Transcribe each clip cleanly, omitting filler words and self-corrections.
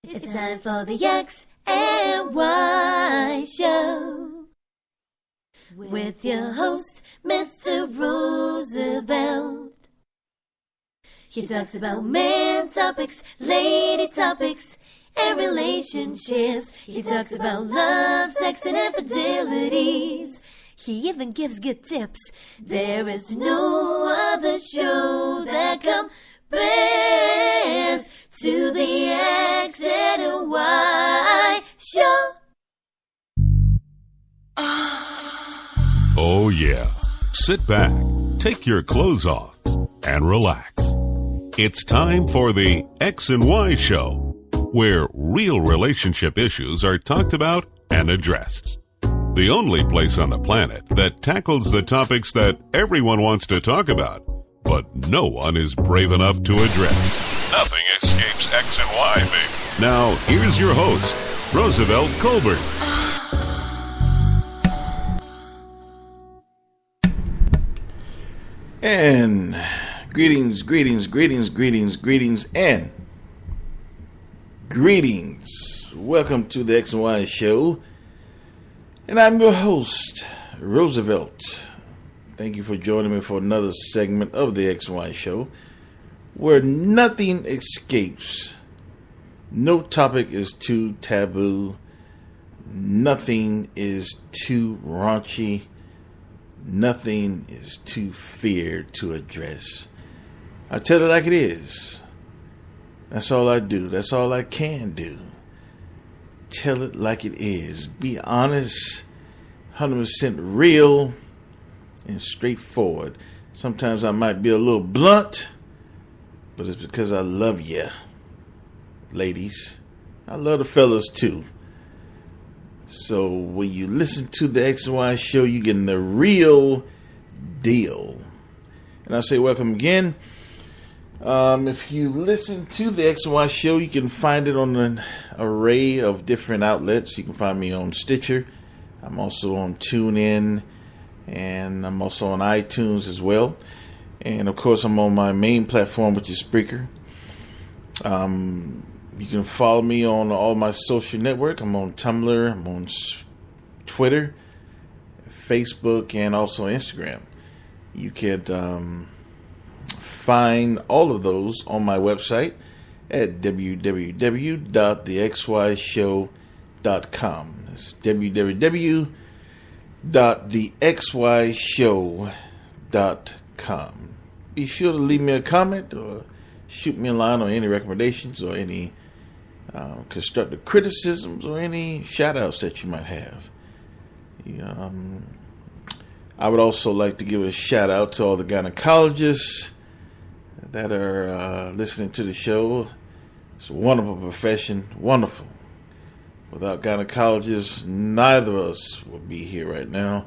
It's time for the X and Y Show with your host, Mr. Roosevelt. He talks about man topics, lady topics, and relationships. He talks about love, sex, and infidelities. He even gives good tips. There is no other show that compares to the X and Y Show. Oh yeah. Sit back, take your clothes off, and relax. It's time for the X and Y Show, where real relationship issues are talked about and addressed. The only place on the planet that tackles the topics that everyone wants to talk about, but no one is brave enough to address. Nothing escapes X and Y, baby. Now, here's your host, Roosevelt Colbert. And greetings, and greetings. Welcome to the X and Y Show. And I'm your host, Roosevelt. Thank you for joining me for another segment of the X and Y Show, where nothing escapes. No topic is too taboo. Nothing is too raunchy. Nothing is too feared to address. I tell it like it is. That's all I do. That's all I can do. Tell it like it is. Be honest, 100% real, and straightforward. Sometimes I might be a little blunt, but it's because I love you, ladies. I love the fellas too. So when you listen to the X and Y Show, you're getting the real deal. And I say welcome again. If you listen to the X and Y Show, you can find it on an array of different outlets. You can find me on Stitcher. I'm also on TuneIn, and I'm also on iTunes as well. And of course, I'm on my main platform, which is Spreaker. You can follow me on all my social network. I'm on Tumblr, I'm on Twitter, Facebook, and also Instagram. You can find all of those on my website at www.thexyshow.com. That's www.thexyshow.com. Be sure to leave me a comment or shoot me a line on any recommendations or any constructive criticisms or any shout outs that you might have. I would also like to give a shout out to all the gynecologists that are listening to the show. It's a wonderful profession, wonderful. Without gynecologists, neither of us would be here right now.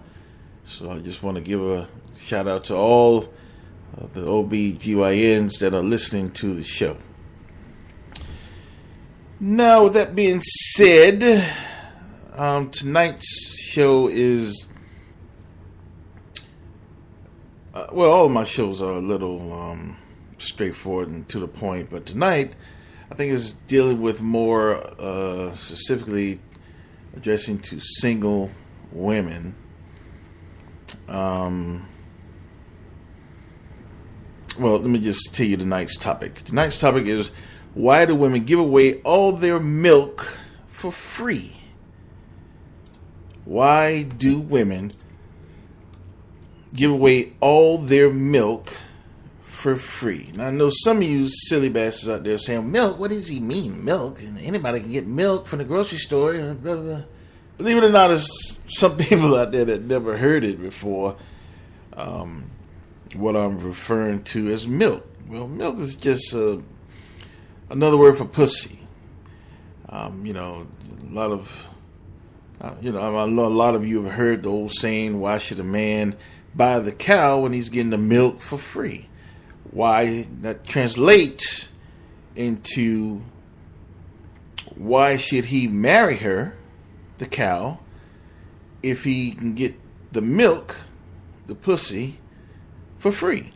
So I just want to give a shout out to all the OB/GYNs that are listening to the show. Now, with that being said, tonight's show is all of my shows are a little straightforward and to the point, but tonight I think is dealing with more specifically addressing to single women. Well, let me just tell you tonight's topic. Tonight's topic is, why do women give away all their milk for free? Why do women give away all their milk for free? Now, I know some of you silly bastards out there saying, milk? What does he mean, milk? Anybody can get milk from the grocery store. Blah, blah, blah. Believe it or not, there's some people out there that never heard it before. What I'm referring to as milk. Well, milk is just another word for pussy. A lot of you have heard the old saying, why should a man buy the cow when he's getting the milk for free? Why? That translates into, why should he marry her, the cow, if he can get the milk, the pussy, for free?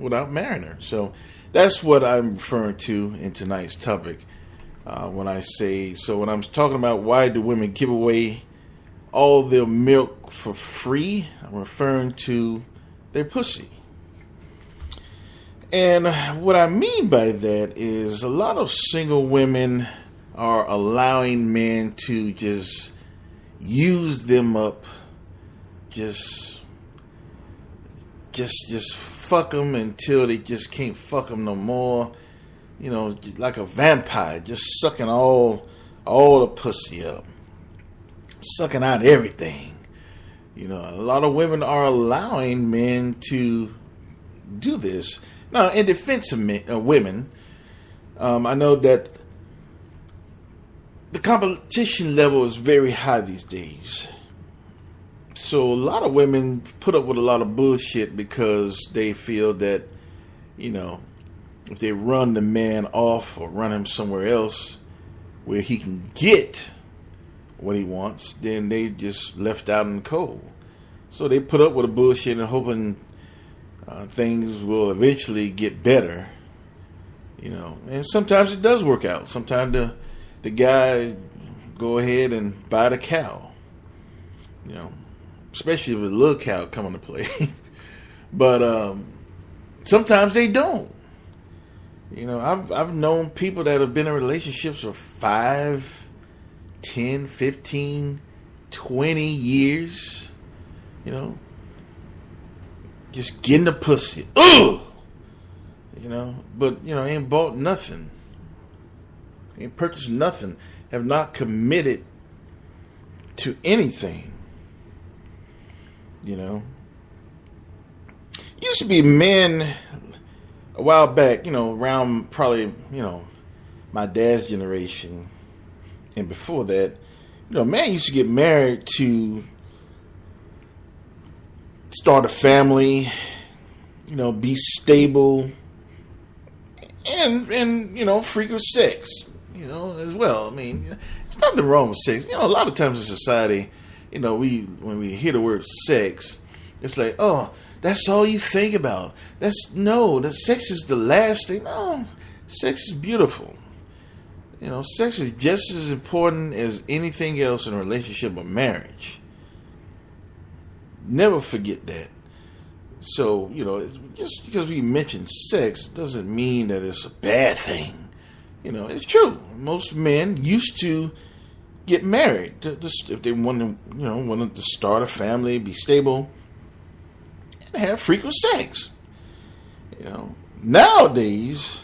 Without marrying her. So that's what I'm referring to in tonight's topic. when I'm talking about why do women give away all their milk for free, I'm referring to their pussy. And what I mean by that is a lot of single women are allowing men to just use them up, just fuck them until they just can't fuck them no more. You know, like a vampire, just sucking all the pussy up, sucking out everything. You know, a lot of women are allowing men to do this. Now, in defense of women, I know that the competition level is very high these days. So a lot of women put up with a lot of bullshit because they feel that, you know, if they run the man off or run him somewhere else where he can get what he wants, then they just left out in the cold. So they put up with the bullshit and hoping things will eventually get better, you know. And sometimes it does work out. Sometimes the guy go ahead and buy the cow, you know, especially with a little cow coming to play. But sometimes they don't. You know, I've known people that have been in relationships for 5, 10, 15, 20 years, you know, just getting the pussy. Ugh! You know, but, you know, ain't bought nothing. Ain't purchased nothing. Have not committed to anything. You know. Used to be men a while back, you know, around probably, you know, my dad's generation and before that, you know, man used to get married to start a family, you know, be stable, and you know, frequent sex, you know, as well. I mean, there's nothing wrong with sex. You know, a lot of times in society, you know, when we hear the word sex, it's like, oh, that's all you think about. That sex is the last thing. No, sex is beautiful. You know, sex is just as important as anything else in a relationship or marriage. Never forget that. So, you know, just because we mention sex doesn't mean that it's a bad thing. You know, it's true. Most men used to get married if they wanted to start a family, be stable, and have frequent sex. You know, nowadays,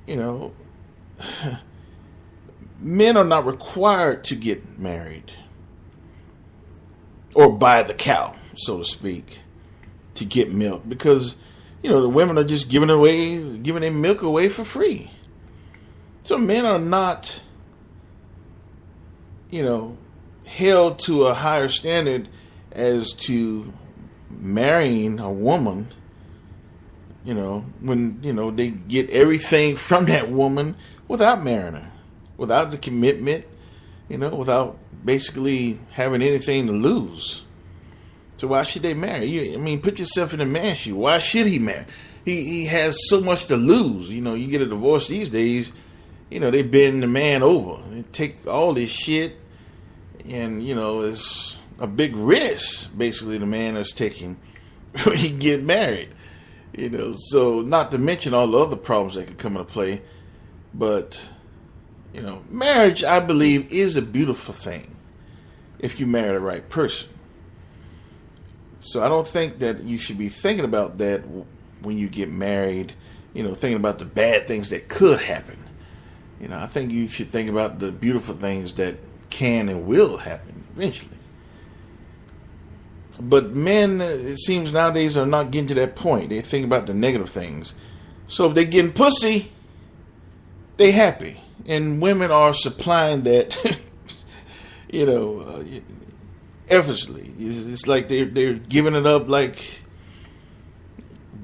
you know, men are not required to get married or buy the cow, so to speak, to get milk, because, you know, the women are just giving their milk away for free. So men are not, you know, held to a higher standard as to marrying a woman, you know, when, you know, they get everything from that woman without marrying her, without the commitment, you know, without basically having anything to lose. So why should they marry? I mean, put yourself in the man's shoes. Why should he marry? He has so much to lose. You know, you get a divorce these days, you know, they bend the man over. They take all this shit, and, you know, it's a big risk, basically, the man is taking when he get married. You know, so not to mention all the other problems that could come into play. But, you know, marriage, I believe, is a beautiful thing if you marry the right person. So I don't think that you should be thinking about that when you get married, you know, thinking about the bad things that could happen. You know, I think you should think about the beautiful things that can and will happen eventually. But men, it seems nowadays, are not getting to that point. They think about the negative things. So if they're getting pussy, they happy. And women are supplying that, you know, effortlessly. It's like they're giving it up, like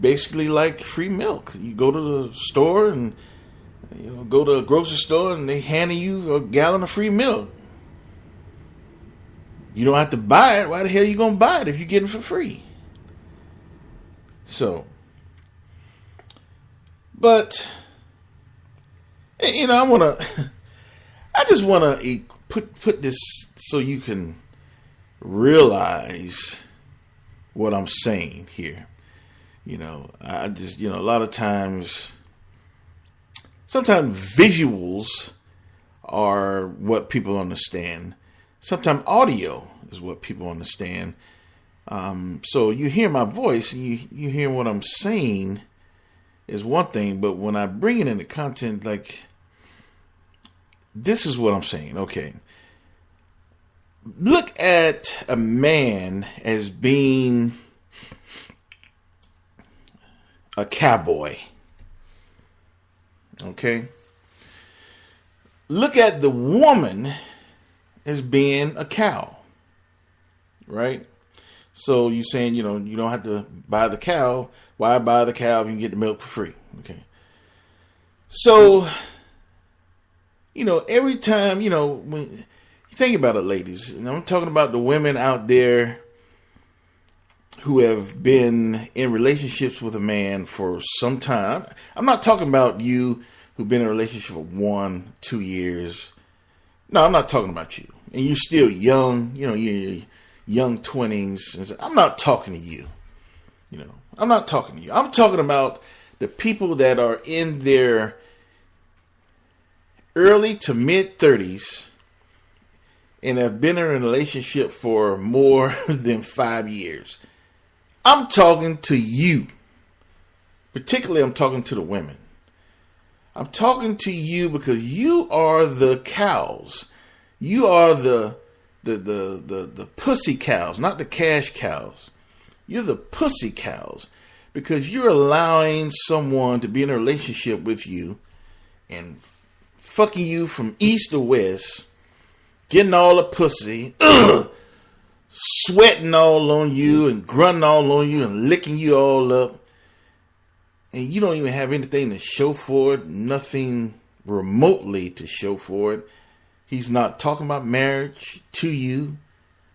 basically like free milk. You go to the store and, you know, go to a grocery store and they hand you a gallon of free milk. You don't have to buy it. Why the hell are you going to buy it if you get it for free? So, but And, I just want to put this so you can realize what I'm saying here. I just, a lot of times, sometimes visuals are what people understand. Sometimes audio is what people understand. So you hear my voice and you hear what I'm saying is one thing, but when I bring it into content, like, this is what I'm saying. Okay. Look at a man as being a cowboy. Okay. Look at the woman as being a cow. Right? So you're saying, you don't have to buy the cow. Why buy the cow if you can get the milk for free? Okay. So, every time, when you think about it, ladies, and I'm talking about the women out there who have been in relationships with a man for some time. I'm not talking about you who've been in a relationship for 1, 2 years. No, I'm not talking about you. And you're still young, you're young 20s. I'm not talking to you. I'm not talking to you. I'm talking about the people that are in their early to mid 30s and have been in a relationship for more than 5 years. I'm talking to you. Particularly, I'm talking to the women. I'm talking to you because you are the cows. You are the pussy cows, not the cash cows. You're the pussy cows because you're allowing someone to be in a relationship with you and fucking you from east to west, getting all the pussy, sweating all on you and grunting all on you and licking you all up. And you don't even have anything to show for it, nothing remotely to show for it. He's not talking about marriage to you.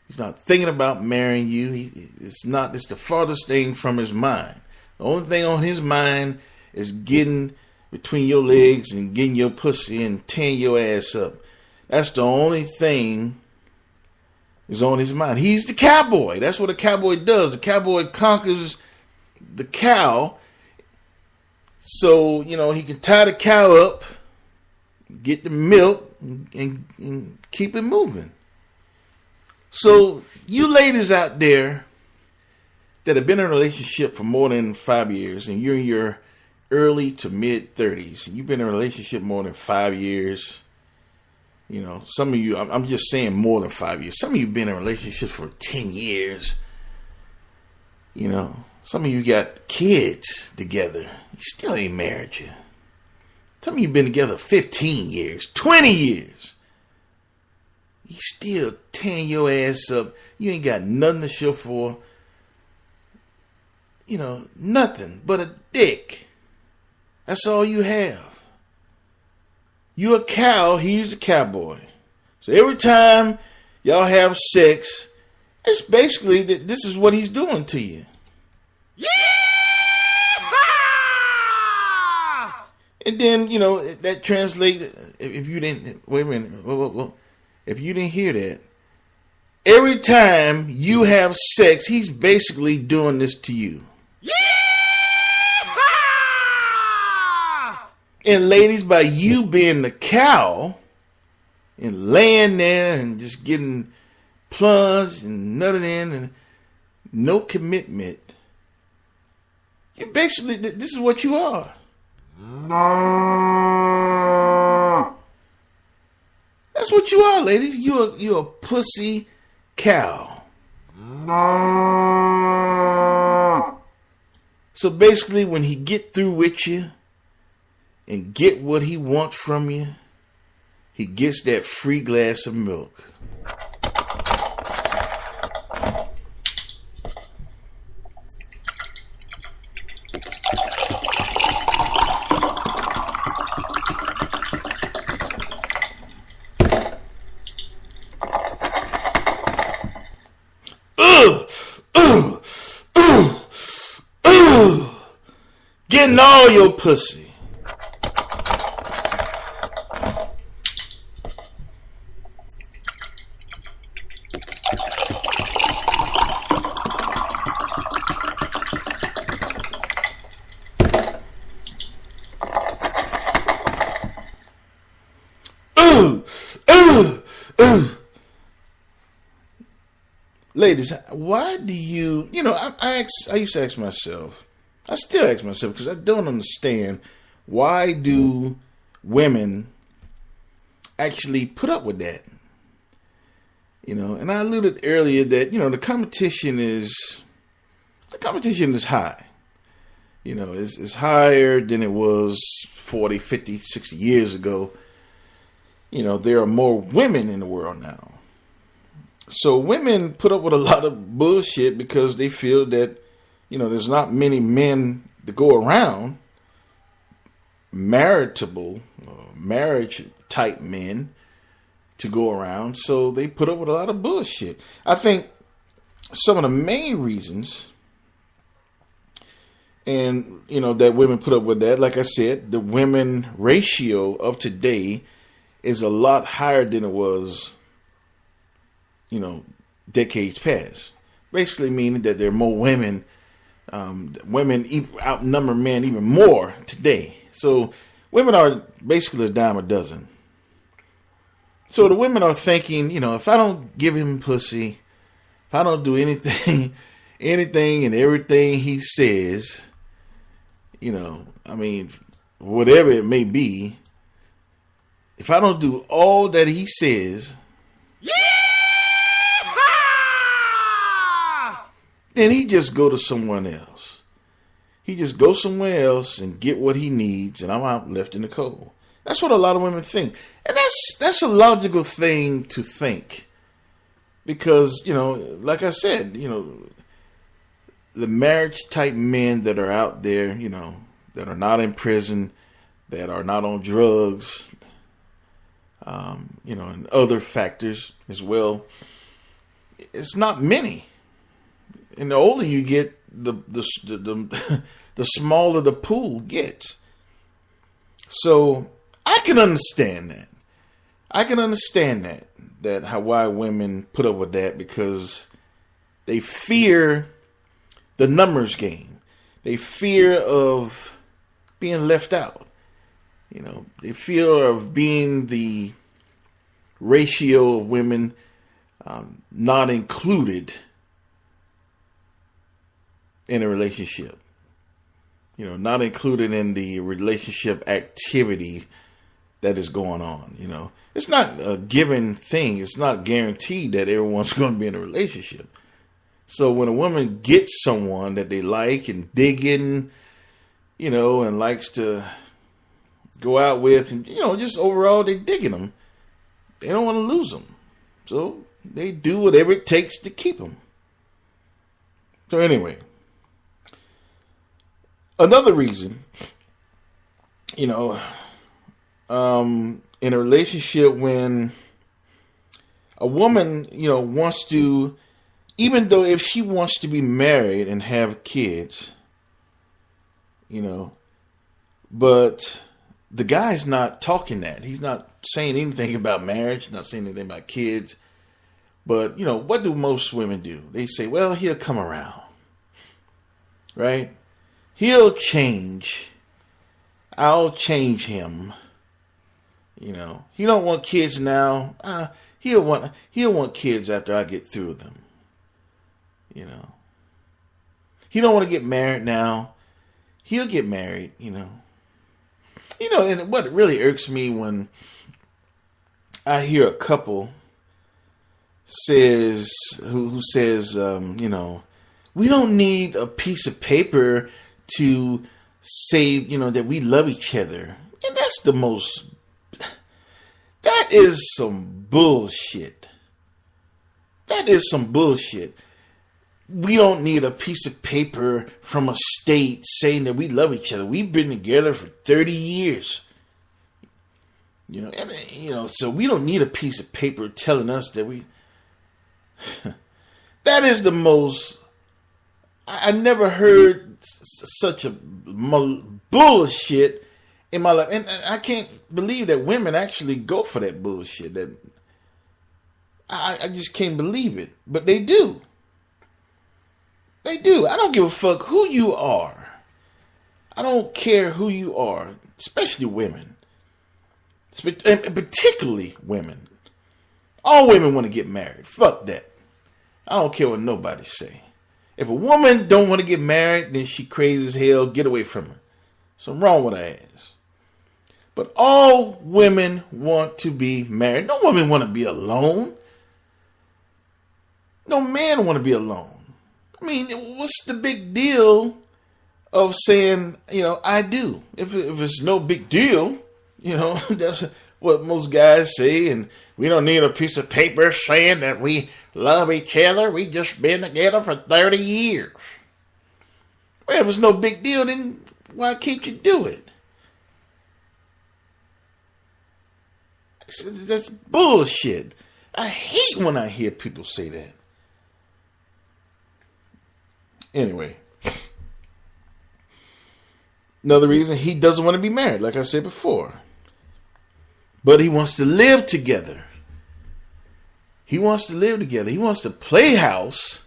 He's not thinking about marrying you. It's the farthest thing from his mind. The only thing on his mind is getting between your legs and getting your pussy and tearing your ass up. That's the only thing is on his mind. He's the cowboy. That's what a cowboy does. The cowboy conquers the cow. So, he can tie the cow up, get the milk, and keep it moving. So, you ladies out there that have been in a relationship for more than 5 years, and you're in your early to mid 30s, and you've been in a relationship more than 5 years, some of you, I'm just saying more than 5 years. Some of you have been in relationships for 10 years. Some of you got kids together. You still ain't married yet. Some of you been together 15 years, 20 years. You still tearing your ass up. You ain't got nothing to show for. Nothing but a dick. That's all you have. You a cow, he's a cowboy. So every time y'all have sex, it's basically this is what he's doing to you. Yeah! And then, that translates, if you didn't, wait a minute, well, if you didn't hear that, every time you have sex, he's basically doing this to you. Yeah! And ladies, by you being the cow and laying there and just getting plunged and nutted in and no commitment, you basically, this is what you are. That's what you are, ladies. You're a pussy cow. So basically, when he get through with you and get what he wants from you, he gets that free glass of milk. Getting all your pussy. ladies, why do you, I used to ask myself, I still ask myself, because I don't understand, why do women actually put up with that? And I alluded earlier that, the competition is high. It's higher than it was 40, 50, 60 years ago. There are more women in the world now. So women put up with a lot of bullshit because they feel that, there's not many men to go around, marriage type men to go around. So they put up with a lot of bullshit. I think some of the main reasons, and, that women put up with that, like I said, the women ratio of today is a lot higher than it was, decades past. Basically meaning that there are more women, women outnumber men even more today. So women are basically a dime a dozen. So the women are thinking, if I don't give him pussy, if I don't do anything and everything he says, whatever it may be, if I don't do all that he says, then he just go to someone else. He just go somewhere else and get what he needs, and I'm out left in the cold. That's what a lot of women think. And that's a logical thing to think. Because, like I said, the marriage type men that are out there, that are not in prison, that are not on drugs, and other factors as well, it's not many. And the older you get, the smaller the pool gets. So I can understand that. Why women put up with that, because they fear the numbers game. They fear of being left out. They fear of being the ratio of women not included in a relationship. Not included in the relationship activity that is going on. It's not a given thing. It's not guaranteed that everyone's going to be in a relationship. So when a woman gets someone that they like and dig in, and likes to go out with, and, just overall they digging them, they don't want to lose them. So they do whatever it takes to keep them. So anyway, another reason, in a relationship, when a woman, wants to, even though if she wants to be married and have kids, but the guy's not talking that. He's not saying anything about marriage, not saying anything about kids. But, what do most women do? They say, well, he'll come around, right? He'll change. I'll change him. He don't want kids now. He'll want kids after I get through with them. He don't want to get married now. He'll get married. And what really irks me when I hear a couple who says, we don't need a piece of paper to say, that we love each other. And that is some bullshit. That is some bullshit. We don't need a piece of paper from a state saying that we love each other. We've been together for 30 years. So we don't need a piece of paper telling us that we... That is the most... I never heard such a bullshit in my life. And I can't believe that women actually go for that bullshit. That I just can't believe it. But they do. They do. I don't give a fuck who you are. I don't care who you are. Especially women. And particularly women. All women want to get married. Fuck that. I don't care what nobody say. If a woman don't want to get married, then she crazy as hell. Get away from her. Something wrong with her ass. But all women want to be married. No woman want to be alone. No man want to be alone. I mean, what's the big deal of saying, I do? If it's no big deal, that's what most guys say, and we don't need a piece of paper saying that we love each other. We just been together for 30 years. Well, if it's no big deal, then why can't you do it? That's bullshit. I hate when I hear people say that. Anyway, another reason he doesn't want to be married, like I said before. But he wants to live together. He wants to live together. He wants to play house.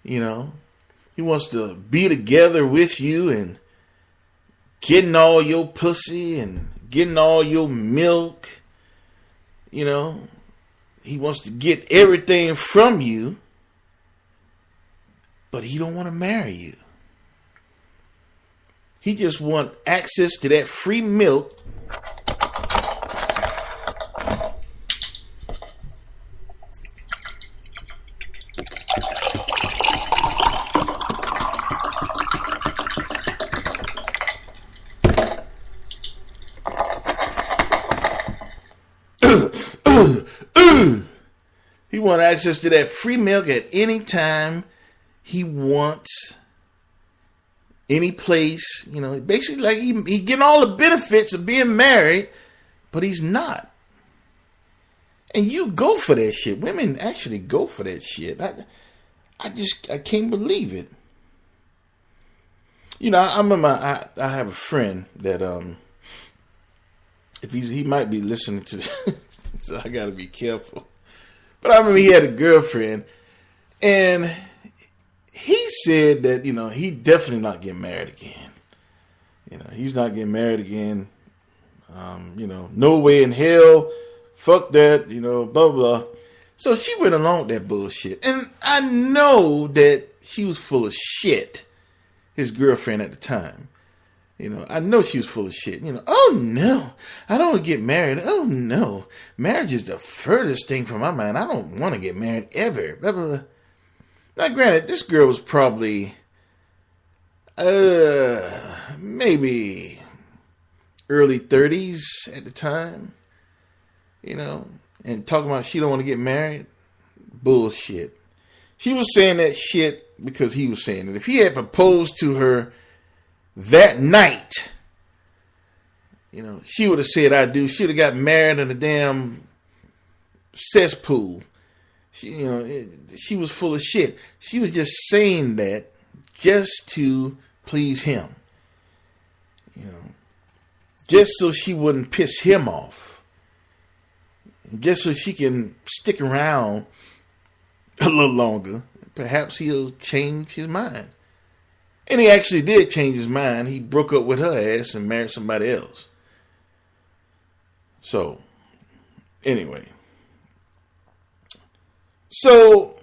He wants to be together with you and getting all your pussy and getting all your milk. He wants to get everything from you. But he don't want to marry you. He just want access to that free milk. He want access to that free milk at any time he wants, any place. Basically like he getting all the benefits of being married, but he's not. And you go for that shit. Women actually go for that shit. I can't believe it. I remember I have a friend that if he might be listening to this, so I gotta be careful. But I remember he had a girlfriend, and he said that, he definitely not getting married again. He's not getting married again. No way in hell. Fuck that, blah, blah. So she went along with that bullshit. And I know that she was full of shit, his girlfriend at the time. I know she was full of shit. Oh no, I don't want to get married. Oh no, marriage is the furthest thing from my mind. I don't want to get married ever. Blah, blah, blah. Now, granted, this girl was probably, maybe early 30s at the time, and talking about she don't want to get married. Bullshit. She was saying that shit because he was saying it. If he had proposed to her that night, she would have said, I do. She would have got married in a damn cesspool. She was full of shit. She was just saying that just to please him. Just so she wouldn't piss him off. Just so she can stick around a little longer. Perhaps he'll change his mind. And he actually did change his mind. He broke up with her ass and married somebody else. So, anyway. So,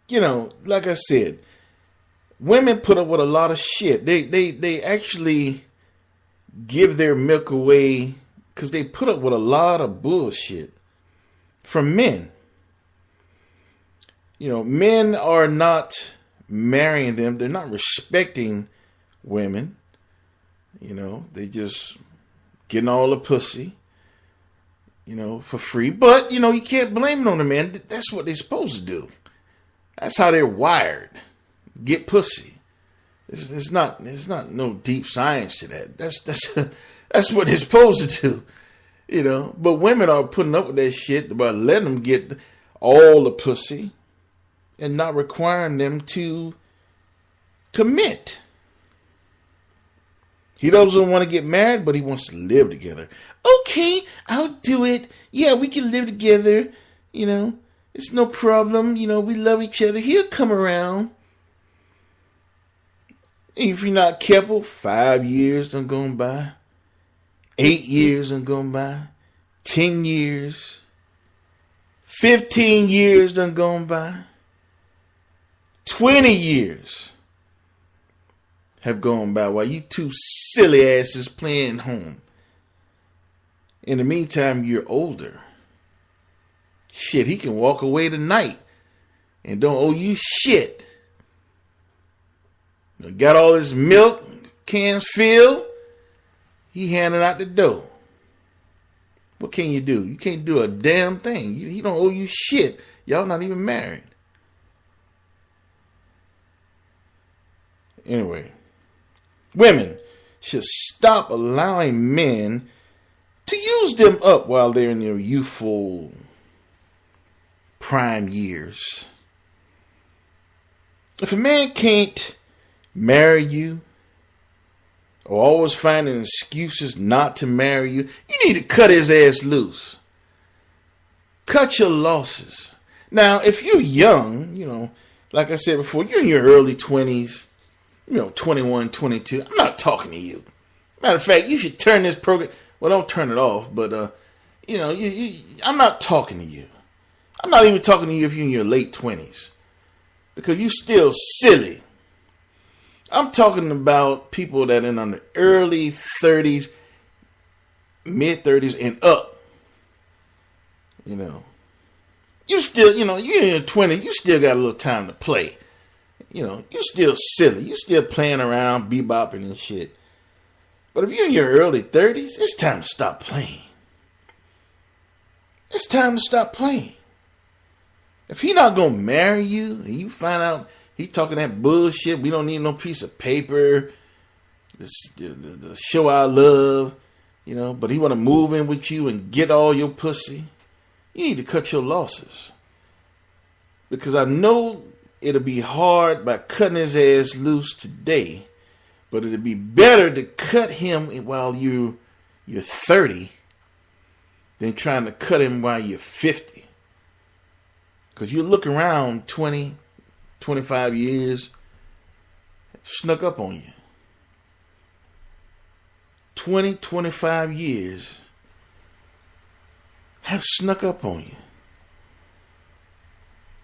like I said, women put up with a lot of shit. They actually give their milk away because they put up with a lot of bullshit from men. Men are not marrying them. They're not respecting women. They just getting all the pussy. For free. But, you can't blame it on the man. That's what they're supposed to do. That's how they're wired. Get pussy. It's not no deep science to that. That's what they're supposed to do. But women are putting up with that shit about letting them get all the pussy and not requiring them to commit. He doesn't want to get married, but he wants to live together. Okay, I'll do it. Yeah, we can live together. It's no problem. We love each other. He'll come around. If you're not careful, 5 years done gone by. 8 years done gone by. 10 years. 15 years done gone by. 20 years have gone by while you two silly asses playing home. In the meantime, you're older. Shit, he can walk away tonight and don't owe you shit. Got all his milk, cans filled. He handing out the dough. What can you do? You can't do a damn thing. He don't owe you shit. Y'all not even married. Anyway, women should stop allowing men to use them up while they're in their youthful prime years. If a man can't marry you or always finding excuses not to marry you, you need to cut his ass loose. Cut your losses. Now, if you're young, like I said before, you're in your early 20s, 21, 22, I'm not talking to you. Matter of fact, you should turn this program, well, don't turn it off, but, I'm not talking to you. I'm not even talking to you if you're in your late 20s, because you still silly. I'm talking about people that are in the early 30s, mid 30s, and up. You still, you're in your 20s, you still got a little time to play. You're still silly. You're still playing around, bebopping and shit. But if you're in your early 30s, it's time to stop playing. It's time to stop playing. If he not going to marry you, and you find out he talking that bullshit, we don't need no piece of paper to show our love, but he want to move in with you and get all your pussy, you need to cut your losses. Because I know it'll be hard by cutting his ass loose today, but it'll be better to cut him while you're 30 than trying to cut him while you're 50. Because you look around 20, 25 years, snuck up on you. 20, 25 years have snuck up on you.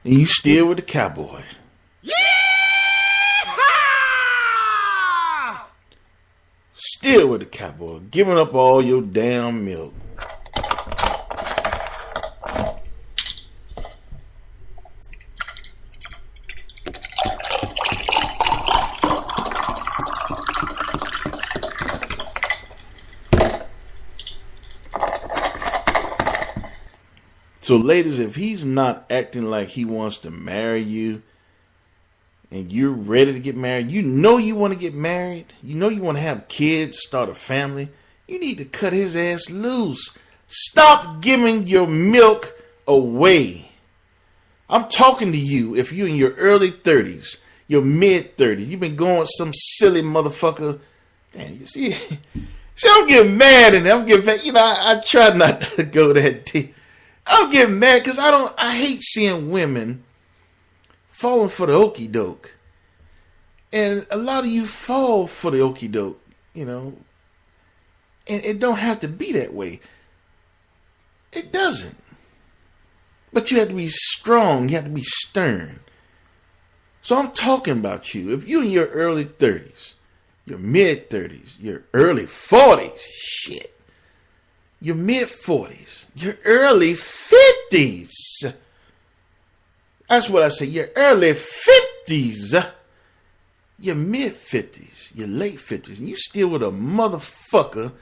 And you still with the cowboy. Yeah! Still with the cowboy, giving up all your damn milk. So ladies, if he's not acting like he wants to marry you and you're ready to get married, you want to get married, you want to have kids, start a family, you need to cut his ass loose. Stop giving your milk away. I'm talking to you if you're in your early 30s, your mid 30s, you've been going with some silly motherfucker. Damn, you see, I'm getting mad and I'm getting back. I try not to go that deep. I'm getting mad because I hate seeing women falling for the okie doke. And a lot of you fall for the okie doke, and it don't have to be that way. It doesn't. But you have to be strong. You have to be stern. So I'm talking about you. If you're in your early 30s, your mid 30s, your early 40s, shit. Your mid 40s, your early 50s. That's what I say. Your early 50s, your mid 50s, your late 50s, and you still with a motherfucker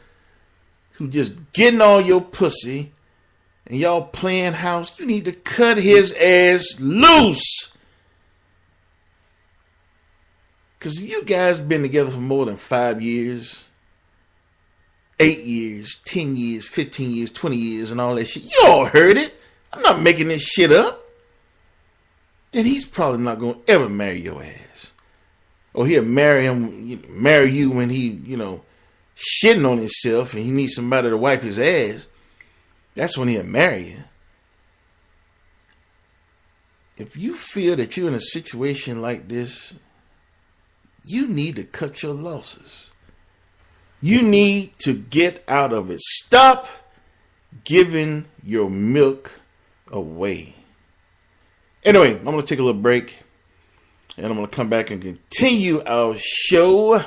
who just getting all your pussy and y'all playing house. You need to cut his ass loose. Because if you guys been together for more than 5 years, 8 years, 10 years, 15 years, 20 years, and all that shit. You all heard it. I'm not making this shit up. Then he's probably not going to ever marry your ass. Or he'll marry you when he, shitting on himself and he needs somebody to wipe his ass. That's when he'll marry you. If you feel that you're in a situation like this, you need to cut your losses. You need to get out of it. Stop giving your milk away. Anyway, I'm going to take a little break, and I'm going to come back and continue our show.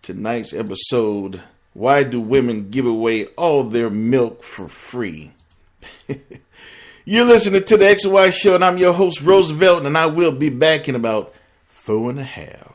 Tonight's episode, why do women give away all their milk for free? You're listening to the X and Y Show, and I'm your host, Roosevelt, and I will be back in about 4.5.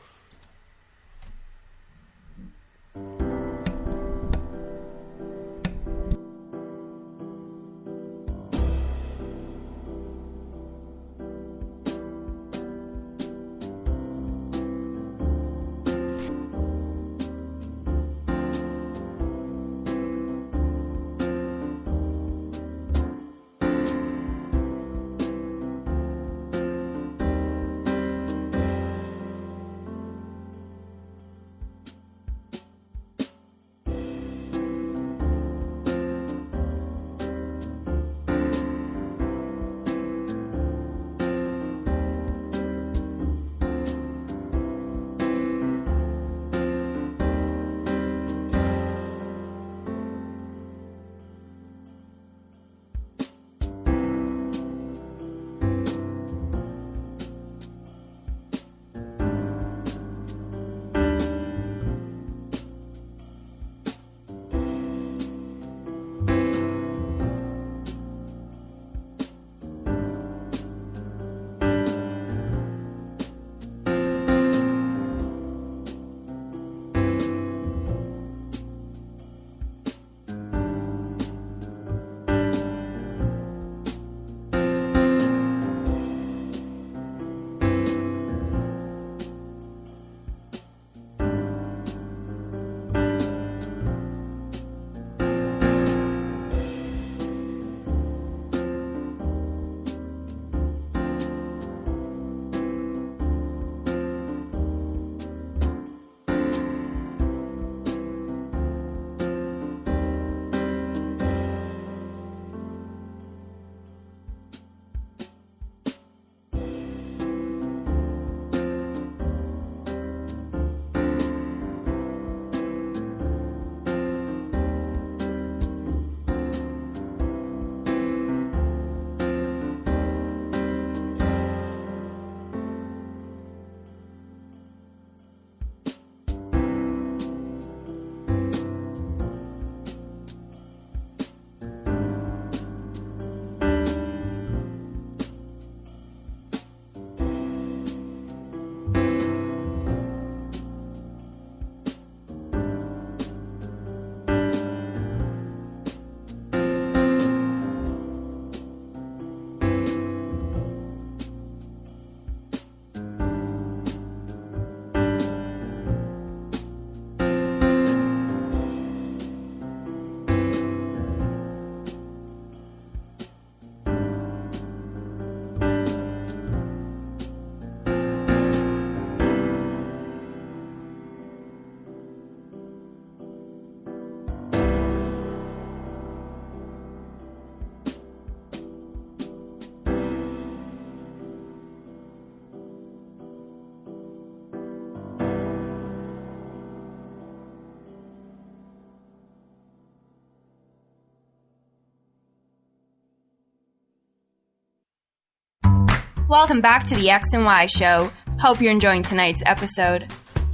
Welcome back to the X and Y Show. Hope you're enjoying tonight's episode.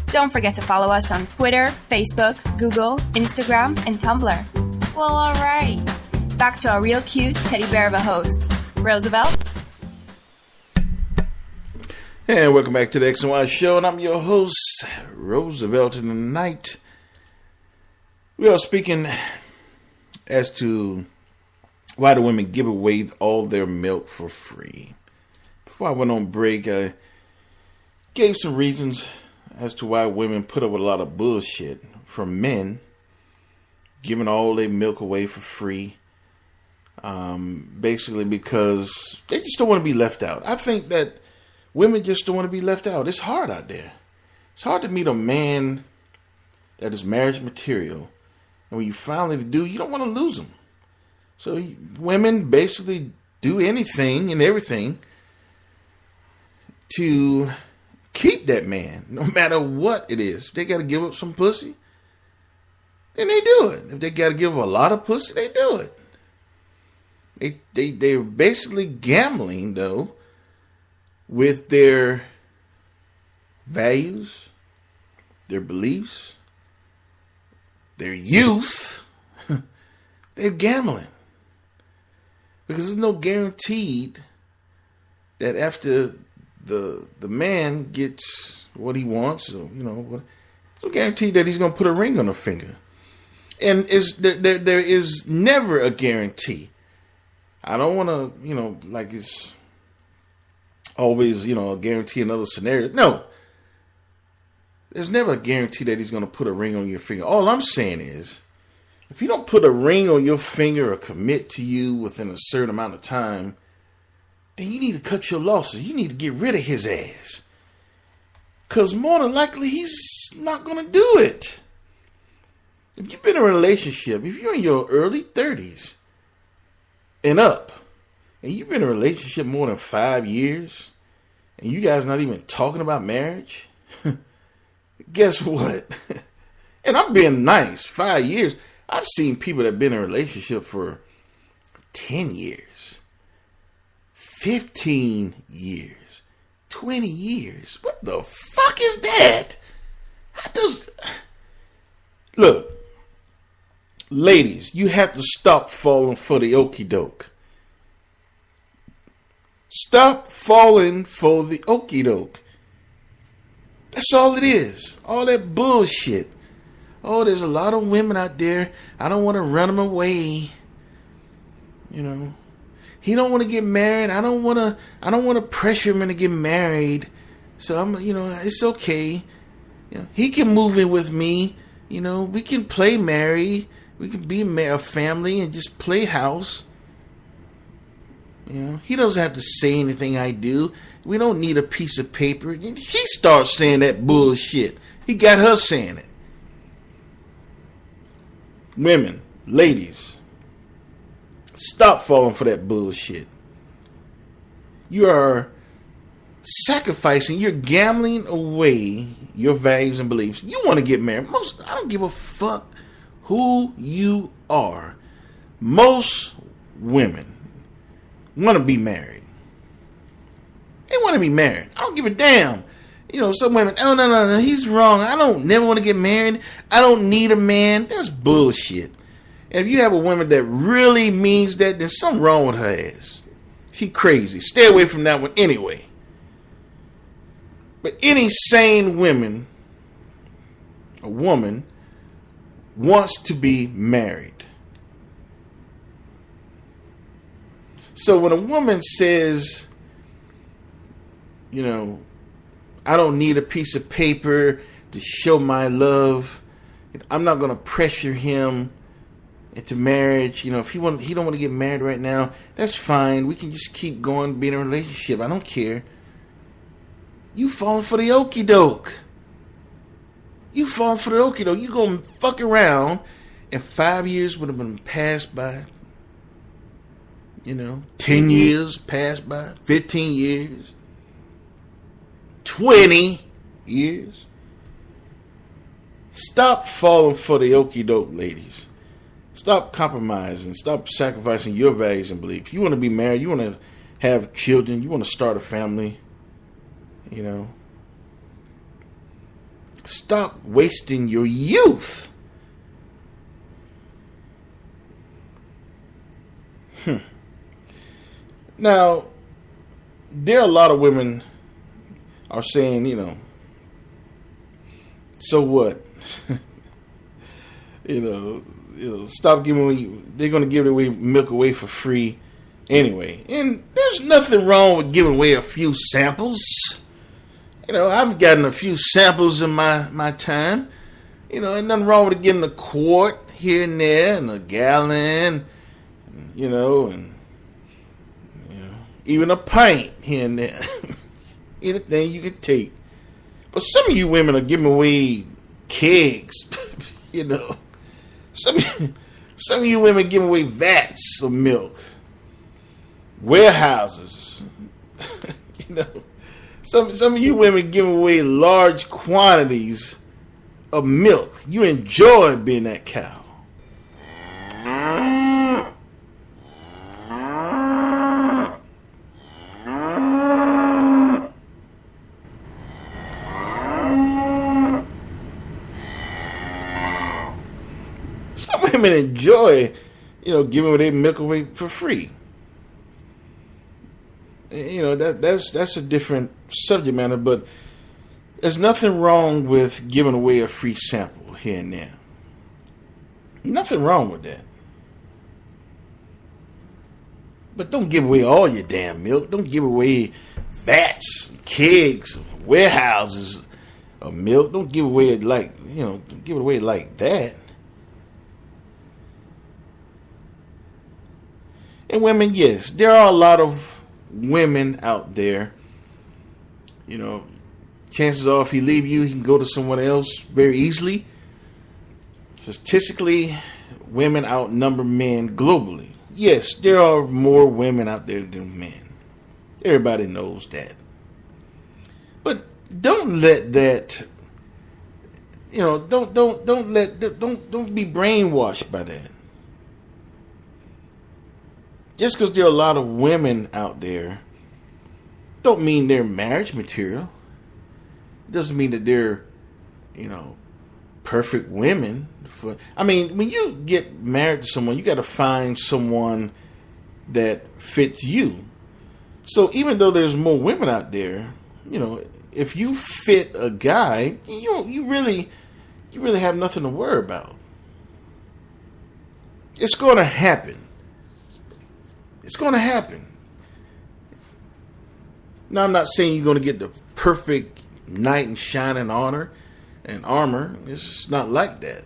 Don't forget to follow us on Twitter, Facebook, Google, Instagram, and Tumblr. Well, alright. Back to our real cute teddy bear of a host, Roosevelt. And welcome back to the X and Y Show, and I'm your host, Roosevelt. And tonight, we are speaking as to why do women give away all their milk for free. Before I went on break, I gave some reasons as to why women put up with a lot of bullshit from men giving all their milk away for free. Basically because they just don't want to be left out. I think that women just don't want to be left out. It's hard out there. It's hard to meet a man that is marriage material. And when you finally do, you don't want to lose him. So women basically do anything and everything to keep that man, no matter what it is. If they got to give up some pussy, then they do it. If they got to give up a lot of pussy, they do it. They're basically gambling, though, with their values, their beliefs, their youth. They're gambling. Because there's no guaranteed that after the man gets what he wants, or, there's no guarantee that he's going to put a ring on her finger. And there is never a guarantee. I don't want to, like it's always, a guarantee another scenario. No. There's never a guarantee that he's going to put a ring on your finger. All I'm saying is, if you don't put a ring on your finger or commit to you within a certain amount of time, then you need to cut your losses. You need to get rid of his ass. Because more than likely, he's not going to do it. If you've been in a relationship, if you're in your early 30s and up, and you've been in a relationship more than 5 years, and you guys not even talking about marriage, guess what? And I'm being nice. 5 years. I've seen people that have been in a relationship for 10 years, 15 years, 20 years. What the fuck is that? Look, ladies, you have to stop falling for the okie doke. Stop falling for the okie doke. That's all it is. All that bullshit. Oh, there's a lot of women out there. I don't want to run them away. He don't want to get married. I don't want to pressure him into get married. So it's okay. He can move in with me. We can play married. We can be a family and just play house. He doesn't have to say anything I do. We don't need a piece of paper. She starts saying that bullshit. He got her saying it. Women, ladies, stop falling for that bullshit. You are sacrificing, you're gambling away your values and beliefs. You want to get married. I don't give a fuck who you are. Most women want to be married. They want to be married. I don't give a damn. Some women, oh, no, he's wrong. I don't never want to get married. I don't need a man. That's bullshit. And if you have a woman that really means that, there's something wrong with her ass. She crazy. Stay away from that one anyway. But any sane woman wants to be married. So when a woman says, I don't need a piece of paper to show my love, I'm not going to pressure him into marriage. If he don't want to get married right now, that's fine. We can just keep going, be in a relationship. I don't care. You falling for the okie doke. You falling for the okie doke. You gonna fuck around, and 5 years would have been passed by. 10 years passed by, 15 years, 20 years. Stop falling for the okie doke, ladies. Stop compromising. Stop sacrificing your values and beliefs. You want to be married. You want to have children. You want to start a family. Stop wasting your youth. Now, there are a lot of women are saying, so what? Stop giving away. They're going to give away milk away for free anyway. And there's nothing wrong with giving away a few samples. I've gotten a few samples in my time. Ain't nothing wrong with getting a quart here and there and a gallon, and even a pint here and there. Anything you can take. But some of you women are giving away kegs. Some of you women giving away vats of milk. Warehouses. Some of you women giving away large quantities of milk. You enjoy being that cow. women enjoy, giving their milk away for free. That's a different subject matter, but there's nothing wrong with giving away a free sample here and there. Nothing wrong with that. But don't give away all your damn milk. Don't give away vats, kegs, warehouses of milk. Don't give away it like that. And women, yes, there are a lot of women out there. Chances are if he leave you, he can go to someone else very easily. Statistically, women outnumber men globally. Yes, there are more women out there than men. Everybody knows that. But don't let that, don't be brainwashed by that. Just because there are a lot of women out there, don't mean they're marriage material. It doesn't mean that they're, perfect women. When you get married to someone, you got to find someone that fits you. So even though there's more women out there, if you fit a guy, you really have nothing to worry about. It's going to happen. It's going to happen. Now, I'm not saying you're going to get the perfect knight in shining armor. It's not like that.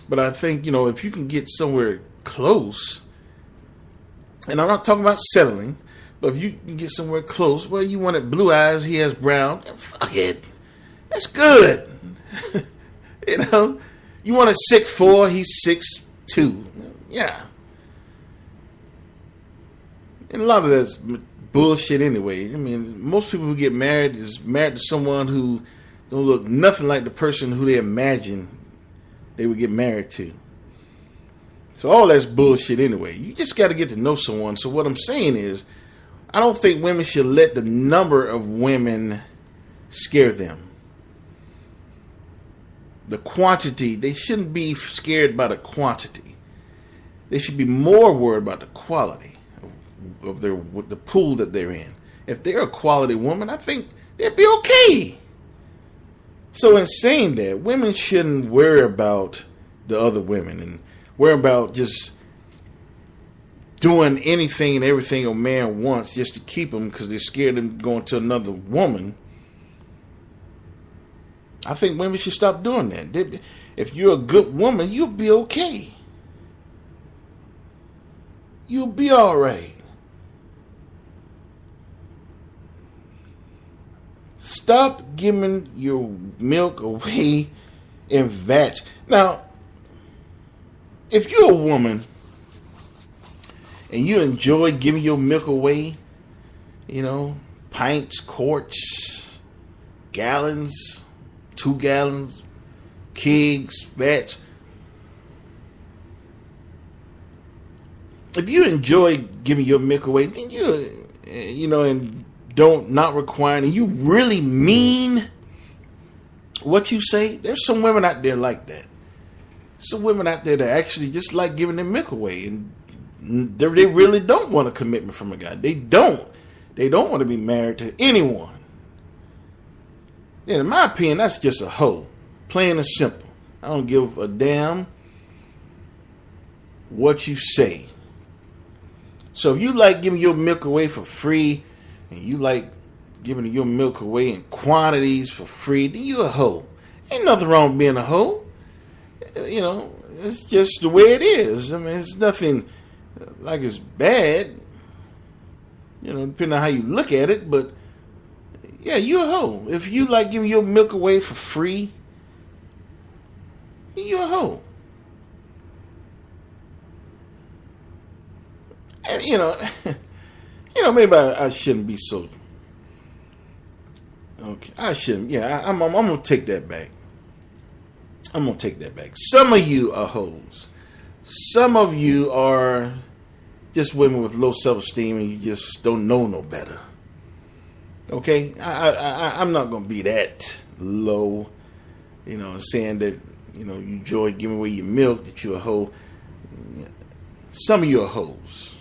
But I think, if you can get somewhere close, and I'm not talking about settling, but if you can get somewhere close, well, you wanted blue eyes, he has brown, fuck it. That's good. You want a 6'4", he's 6'2". Yeah. And a lot of that's bullshit anyway. Most people who get married is married to someone who don't look nothing like the person who they imagine they would get married to. So all that's bullshit anyway. You just got to get to know someone. So what I'm saying is, I don't think women should let the number of women scare them. The quantity, they shouldn't be scared by the quantity. They should be more worried about the quality of the pool that they're in. If they're a quality woman, I think they'd be okay. So in saying that, women shouldn't worry about the other women and worry about just doing anything and everything a man wants just to keep him because they're scared of going to another woman. I think women should stop doing that. If you're a good woman, you'll be okay. You'll be all right. Stop giving your milk away in vats. Now, if you're a woman and you enjoy giving your milk away, pints, quarts, gallons, 2 gallons, kegs, vats. If you enjoy giving your milk away, then and not requiring, and you really mean what you say, there's some women out there like that. Some women out there that actually just like giving their milk away, and they really don't want a commitment from a guy. They don't want to be married to anyone. And in my opinion, that's just a hoe. Plain and simple. I don't give a damn what you say. So if you like giving your milk away for free, and you like giving your milk away in quantities for free, then you a hoe. Ain't nothing wrong with being a hoe. It's just the way it is. It's nothing like it's bad. Depending on how you look at it, but yeah, you a hoe. If you like giving your milk away for free, you a hoe. And maybe I shouldn't be so. Okay, I shouldn't. Yeah, I'm gonna take that back. Some of you are hoes. Some of you are just women with low self-esteem, and you just don't know no better. Okay, I'm not gonna be that low, saying that you enjoy giving away your milk, that you're a hoe. Some of you are hoes.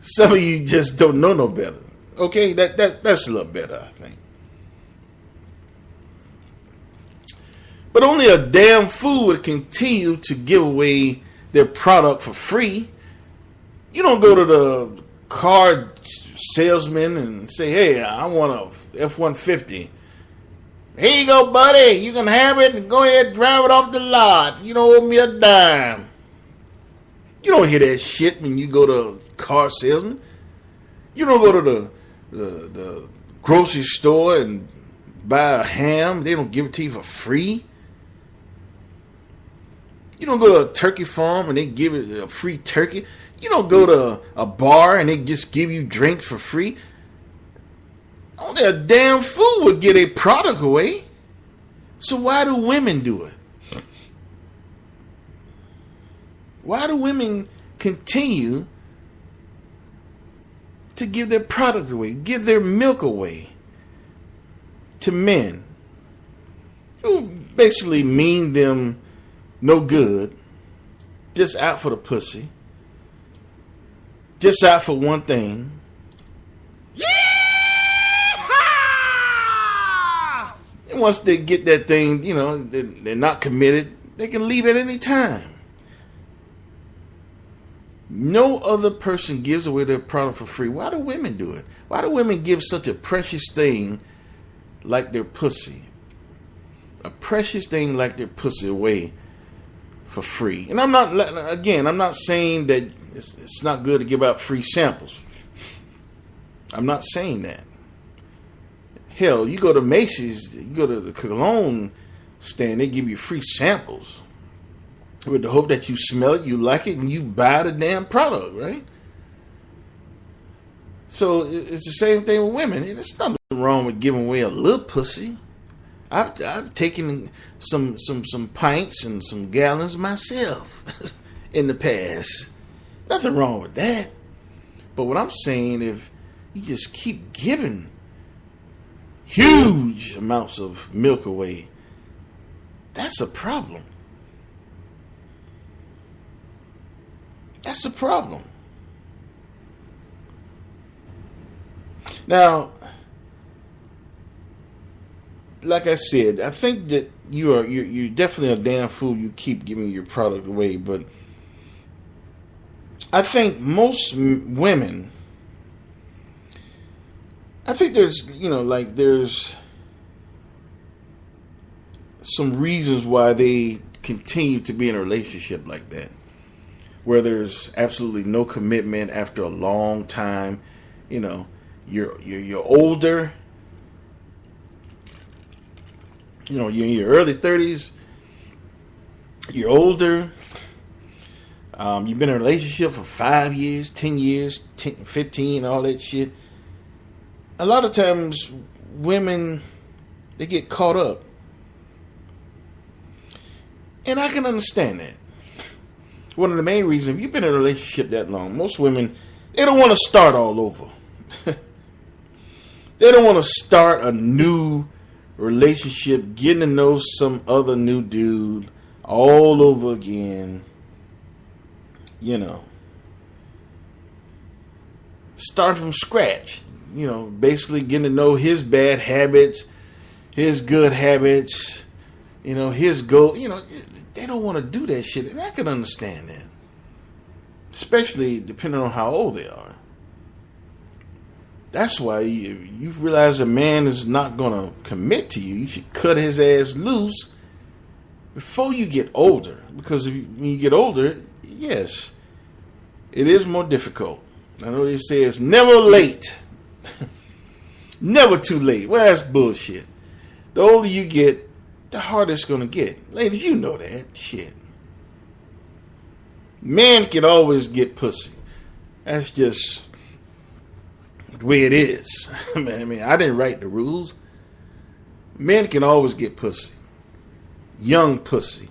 Some of you just don't know no better. Okay, that's a little better, I think. But only a damn fool would continue to give away their product for free. You don't go to the car salesman and say, hey, I want a F-150. Here you go, buddy. You can have it and go ahead and drive it off the lot. You don't owe me a dime. You don't hear that shit when you go to a car salesman. You don't go to the grocery store and buy a ham. They don't give it to you for free. You don't go to a turkey farm and they give it a free turkey. You don't go to a bar and they just give you drinks for free. Only a damn fool would get a product away. So why do women do it? Why do women continue to give their product away, give their milk away to men who basically mean them no good, just out for the pussy, just out for one thing? And once they get that thing, they're not committed, they can leave at any time. No other person gives away their product for free. Why do women do it? Why do women give such a precious thing like their pussy? A precious thing like their pussy away for free. And I'm not saying that it's not good to give out free samples. I'm not saying that. Hell, you go to Macy's, you go to the cologne stand, they give you free samples with the hope that you smell it, you like it, and you buy the damn product, right? So it's the same thing with women. There's nothing wrong with giving away a little pussy. I've taken some pints and some gallons myself in the past. Nothing wrong with that. But what I'm saying, if you just keep giving huge amounts of milk away, that's a problem. That's a problem. Now, like I said, I think that you're definitely a damn fool. You keep giving your product away, but I think most women, I think there's some reasons why they continue to be in a relationship like that, where there's absolutely no commitment after a long time. You're older. You're in your early 30s. You're older. You've been in a relationship for 5 years, 10 years, 15, all that shit. A lot of times, women, they get caught up. And I can understand that. One of the main reasons, if you've been in a relationship that long, most women, they don't want to start all over. They don't want to start a new relationship, getting to know some other new dude all over again. Start from scratch. Basically getting to know his bad habits, his good habits, his goal. They don't want to do that shit. And I can understand that. Especially depending on how old they are. That's why you realize a man is not going to commit to you. You should cut his ass loose before you get older. Because when you get older, yes, it is more difficult. I know they say it's never late. Never too late. Well, that's bullshit. The older you get, the harder it's going to get. Ladies, you know that shit. Men can always get pussy. That's just the way it is. I mean, I didn't write the rules. Men can always get pussy. Young pussy.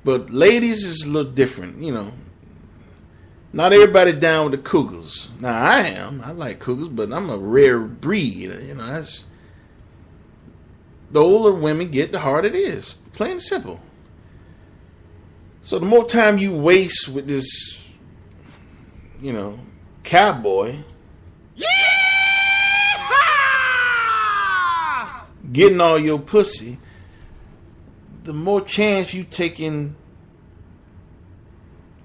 But ladies is a little different, Not everybody down with the cougars. Now, I am. I like cougars, but I'm a rare breed. But the older women get, the harder it is. Plain and simple. So the more time you waste with this, cowboy, getting all your pussy, the more chance you taking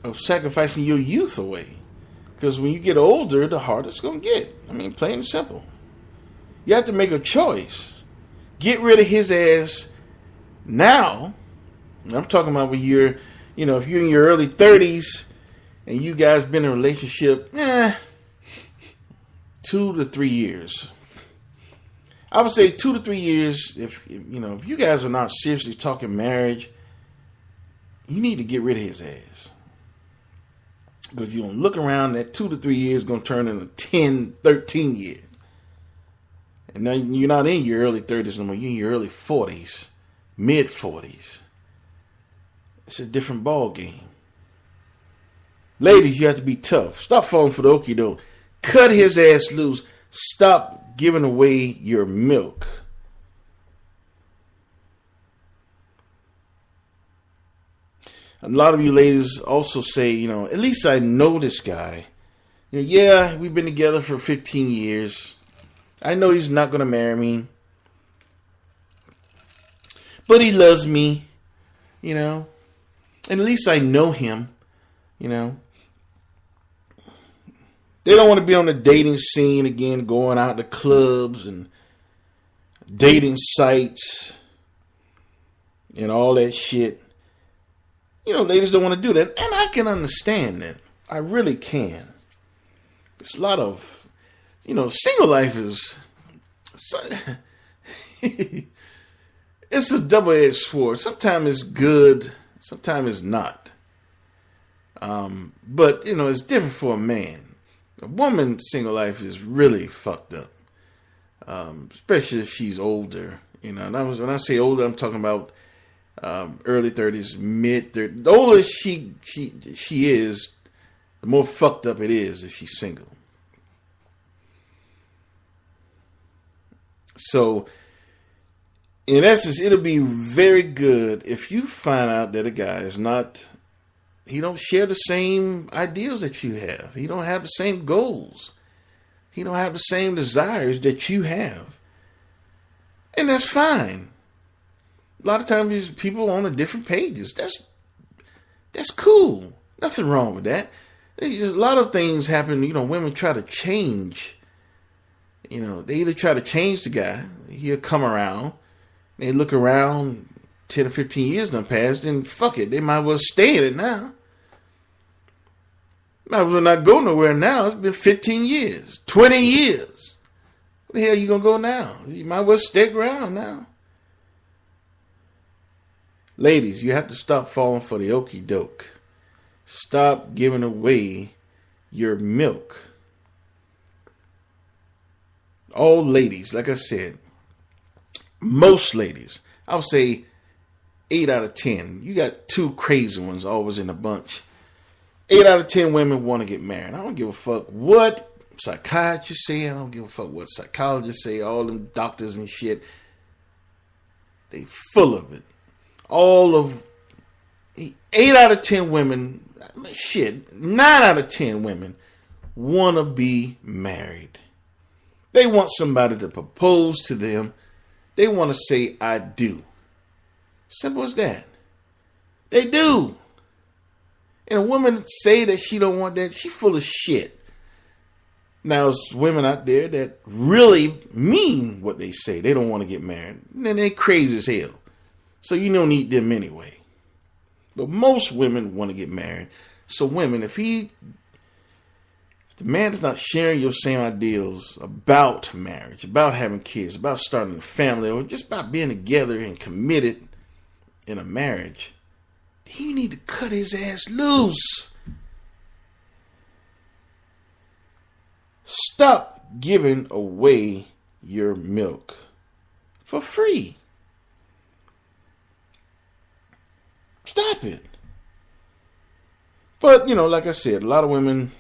of sacrificing your youth away. Because when you get older, the harder it's going to get. I mean, plain and simple. You have to make a choice. Get rid of his ass now. And I'm talking about when you're, if you're in your early 30s and you guys been in a relationship, 2 to 3 years. I would say 2 to 3 years. If you guys are not seriously talking marriage, you need to get rid of his ass. Because you don't look around, that 2 to 3 years is going to turn into 10, 13 years. And now you're not in your early 30s no more. You're in your early 40s, mid 40s. It's a different ball game. Ladies, you have to be tough. Stop falling for the okie doke. Cut his ass loose. Stop giving away your milk. A lot of you ladies also say, at least I know this guy. Yeah, we've been together for 15 years. I know he's not going to marry me. But he loves me, And at least I know him, They don't want to be on the dating scene again, going out to clubs and dating sites and all that shit. Ladies don't want to do that. And I can understand that. I really can. It's a lot of, single life is, it's a double-edged sword. Sometimes it's good. Sometimes it's not. But, it's different for a man. A woman's single life is really fucked up. Especially if she's older. And when I say older, I'm talking about early 30s, mid 30s. The older she is, the more fucked up it is if she's single. So, in essence, it'll be very good if you find out that a guy is not, he don't share the same ideals that you have. He don't have the same goals. He don't have the same desires that you have. And that's fine. A lot of times these people on the different pages. That's cool. Nothing wrong with that. A lot of things happen, women try to change. They either try to change the guy, he'll come around, they look around, 10 or 15 years done passed, and fuck it, they might as well stay in it now. Might as well not go nowhere now. It's been 15 years, 20 years. Where the hell you gonna go now? You might as well stick around now. Ladies, you have to stop falling for the okie doke. Stop giving away your milk. All ladies, like I said, most ladies, I would say 8 out of 10. You got 2 crazy ones always in a bunch. 8 out of 10 women want to get married. I don't give a fuck what psychiatrists say. I don't give a fuck what psychologists say. All them doctors and shit. They full of it. 8 out of 10 women, 9 out of 10 women want to be married. They want somebody to propose to them. They want to say, I do. Simple as that. They do. And a woman say that she don't want that, she full of shit. Now, there's women out there that really mean what they say. They don't want to get married. And then they crazy as hell. So you don't need them anyway. But most women want to get married. So women, if the man is not sharing your same ideals about marriage, about having kids, about starting a family, or just about being together and committed in a marriage, you need to cut his ass loose. Stop giving away your milk for free. Stop it. But, like I said, a lot of women,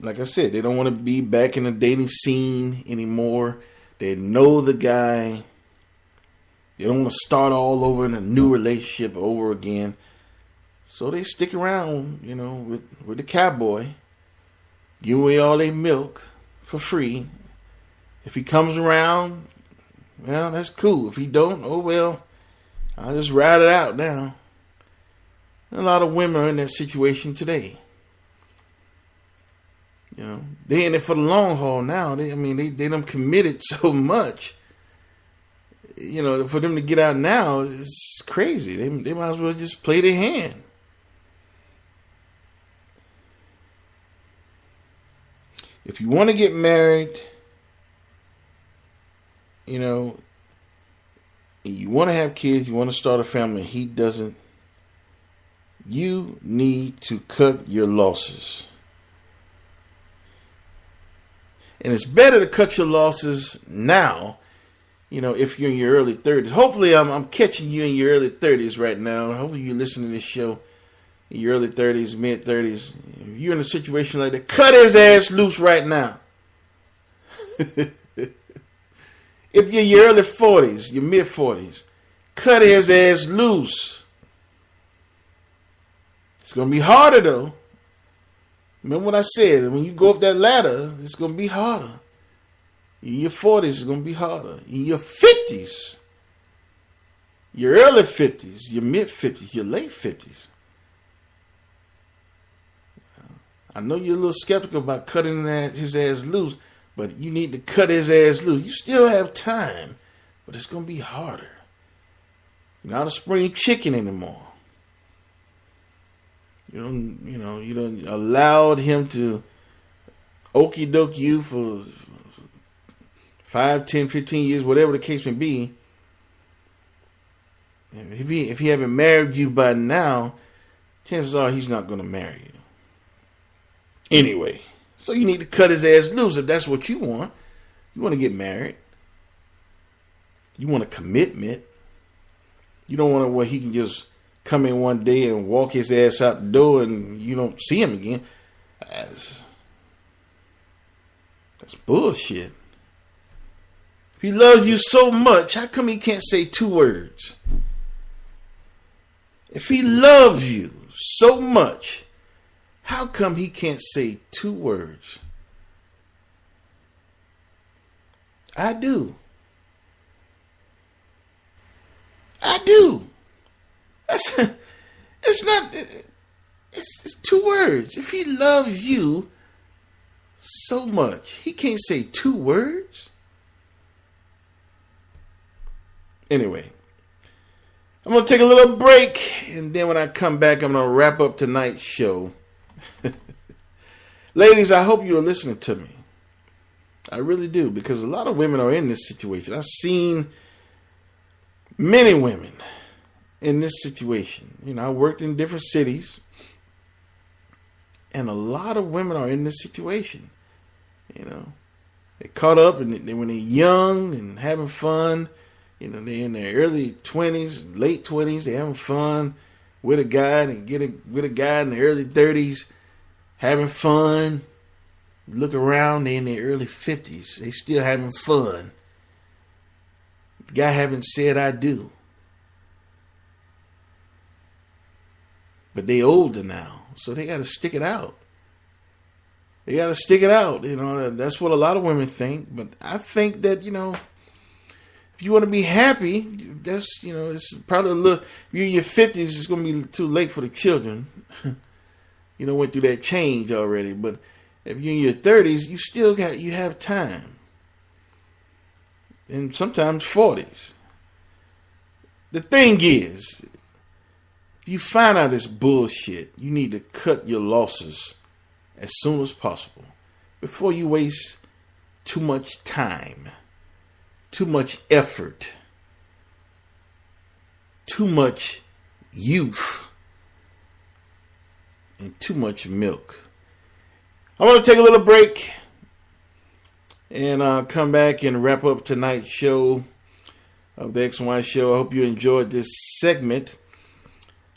like I said, they don't want to be back in the dating scene anymore. They know the guy. They don't want to start all over in a new relationship over again. So they stick around, with the cowboy. Give away all their milk for free. If he comes around, well, that's cool. If he don't, oh well, I'll just ride it out now. A lot of women are in that situation today. They in it for the long haul now. They done committed so much. For them to get out now, it's crazy. They might as well just play their hand. If you want to get married, you want to have kids, you want to start a family, and he doesn't, you need to cut your losses. And it's better to cut your losses now, if you're in your early 30s. Hopefully I'm catching you in your early 30s right now. Hopefully you're listening to this show in your early 30s, mid 30s. If you're in a situation like that, cut his ass loose right now. If you're in your early 40s, your mid 40s, cut his ass loose. It's going to be harder though. Remember what I said, when you go up that ladder, it's going to be harder. In your 40s, it's going to be harder. In your 50s, your early 50s, your mid 50s, your late 50s. I know you're a little skeptical about cutting his ass loose, but you need to cut his ass loose. You still have time, but it's going to be harder. You're not a spring chicken anymore. You don't allowed him to okie doke you for 5, 10, 15 years, whatever the case may be. If he haven't married you by now, chances are he's not going to marry you. Anyway, so you need to cut his ass loose if that's what you want. You want to get married. You want a commitment. You don't want to where he can just come in one day and walk his ass out the door and you don't see him again. That's bullshit. If he loves you so much, how come he can't say 2 words? If he loves you so much, how come he can't say 2 words? I do. It's 2 words. If he loves you so much, he can't say 2 words. Anyway, I'm going to take a little break, and then when I come back, I'm going to wrap up tonight's show. Ladies, I hope you're listening to me. I really do, because a lot of women are in this situation. I've seen many women in this situation. I worked in different cities, and a lot of women are in this situation. They caught up, and when they're young and having fun, they're in their early 20s, late 20s, they're having fun with a guy, and get with a guy in the early 30s, having fun. Look around, they're in their early 50s, they still having fun. The guy haven't said I do. But they older now, so they got to stick it out. That's what a lot of women think. But I think that, if you want to be happy, that's, it's probably a little, if you're in your 50s, it's going to be too late for the children. Went through that change already. But if you're in your 30s, you have time. And sometimes 40s. The thing is, if you find out it's bullshit, you need to cut your losses as soon as possible before you waste too much time, too much effort, too much youth, and too much milk. I want to take a little break and come back and wrap up tonight's show of the X and Y Show. I hope you enjoyed this segment.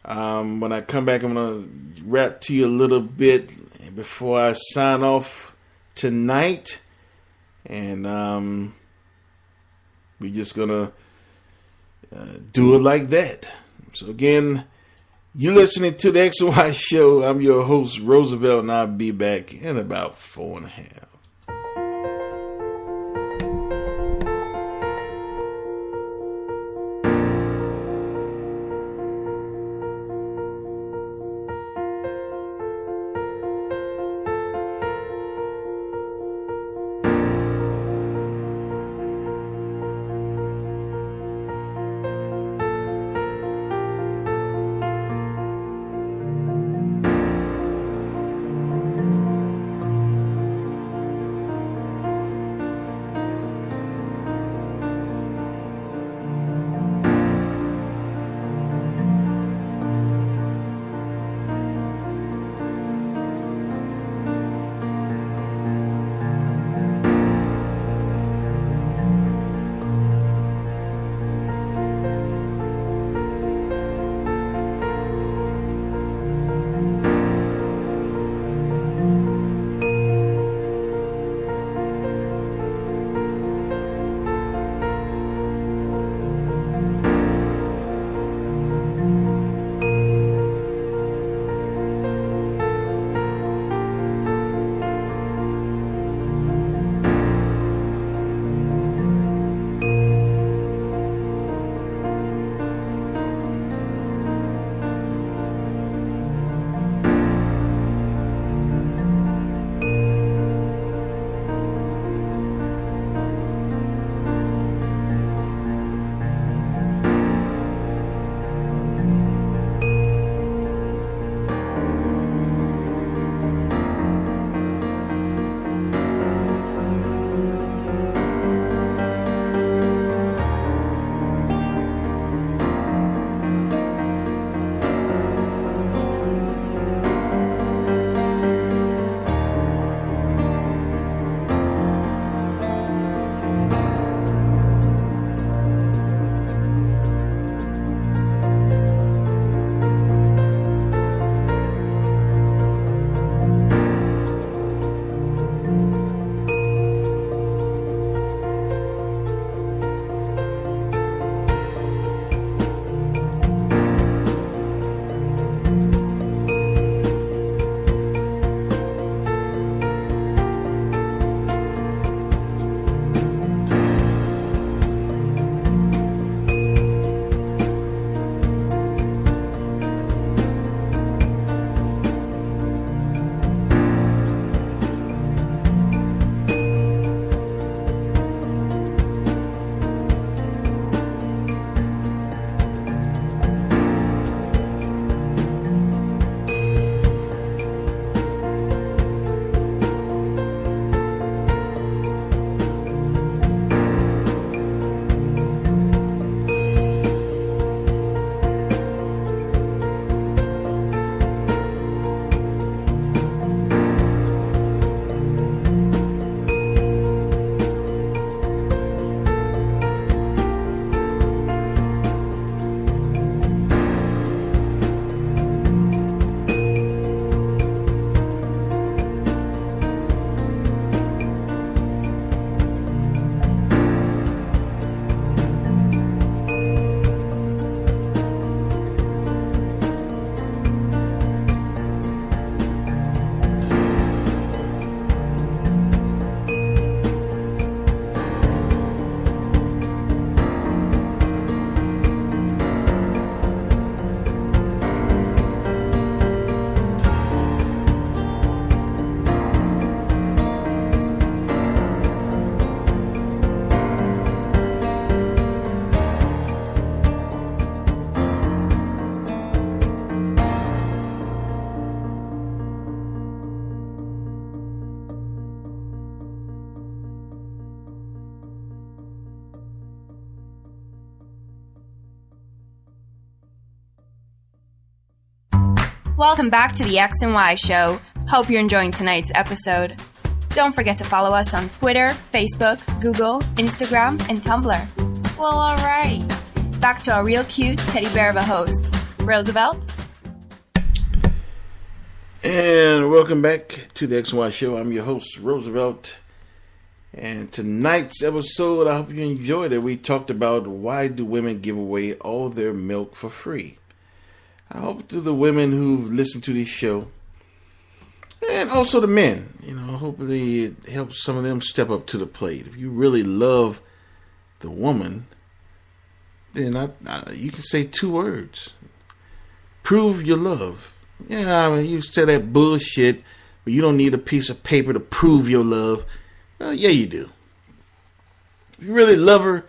When I come back, I'm going to rap to you a little bit before I sign off tonight. And We're just going to do it like that. So again, you're listening to the X and Y Show. I'm your host, Roosevelt, and I'll be back in about 4.5. Welcome back to the X and Y Show. Hope you're enjoying tonight's episode. Don't forget to follow us on Twitter, Facebook, Google, Instagram, and Tumblr. Well, alright. Back to our real cute teddy bear of a host, Roosevelt. And welcome back to the X and Y Show. I'm your host, Roosevelt. And tonight's episode, I hope you enjoyed it. We talked about why do women give away all their milk for free. I hope to the women who've listened to this show, and also the men, hopefully it helps some of them step up to the plate. If you really love the woman, then you can say 2 words. Prove your love. Yeah, you say that bullshit, but you don't need a piece of paper to prove your love. Yeah, you do. If you really love her,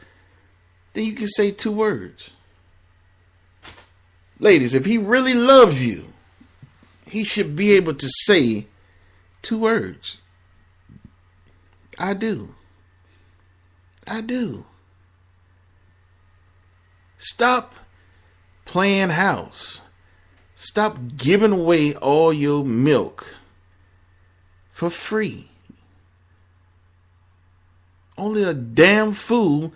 then you can say 2 words. Ladies, if he really loves you, he should be able to say 2 words. I do. I do. Stop playing house. Stop giving away all your milk for free. Only a damn fool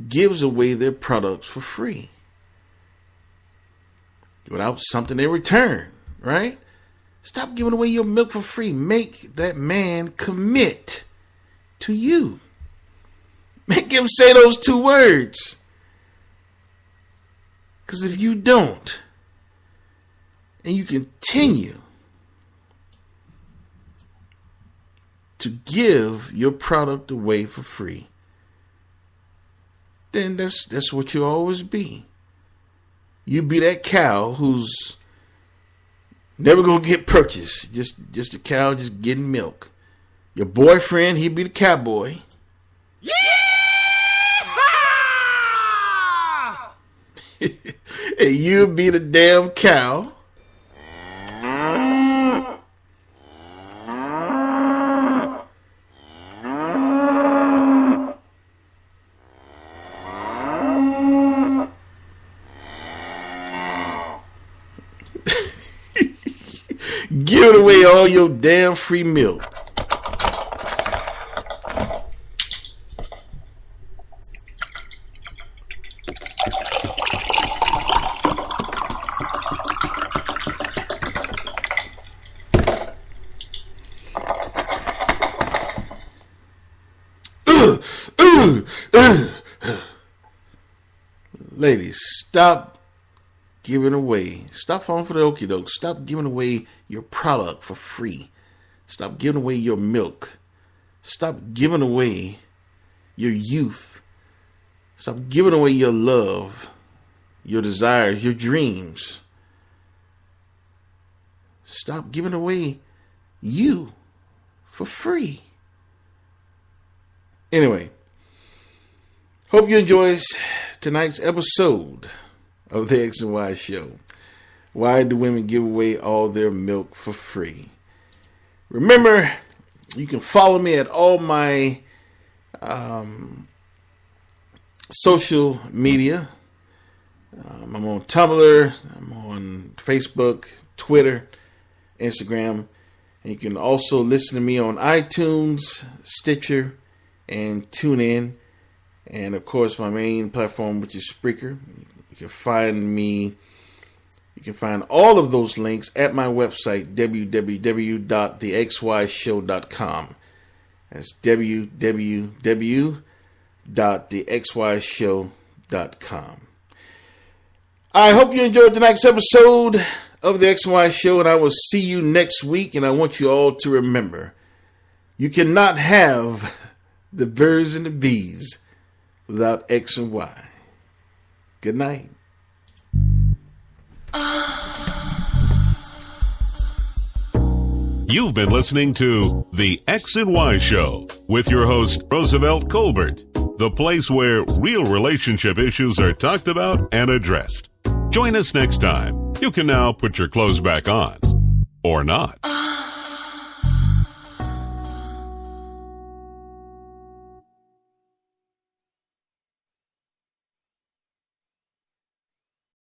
gives away their products for free without something in return, right? Stop giving away your milk for free. Make that man commit to you. Make him say those 2 words. Because if you don't, and you continue to give your product away for free, then that's what you'll always be. You be that cow who's never gonna get purchased. Just a cow just getting milk. Your boyfriend, he'd be the cowboy. Yeah! And you'll be the damn cow. Giving away all your damn free milk. Ladies, stop giving away. Stop falling for the okie doke. Stop giving away your product for free. Stop giving away your milk. Stop giving away your youth. Stop giving away your love, your desires, your dreams. Stop giving away you for free. Anyway, hope you enjoy tonight's episode of the X and Y Show. Why do women give away all their milk for free? Remember, you can follow me at all my social media. I'm on Tumblr, I'm on Facebook, Twitter, Instagram. And you can also listen to me on iTunes, Stitcher, and TuneIn. And of course, my main platform, which is Spreaker. You can find me. You can find all of those links at my website, www.thexyshow.com. That's www.thexyshow.com. I hope you enjoyed tonight's episode of the X and Y Show, and I will see you next week. And I want you all to remember, you cannot have the birds and the bees without X and Y. Good night. You've been listening to The X and Y Show with your host, Roosevelt Colbert, the place where real relationship issues are talked about and addressed. Join us next time. You can now put your clothes back on. Or not.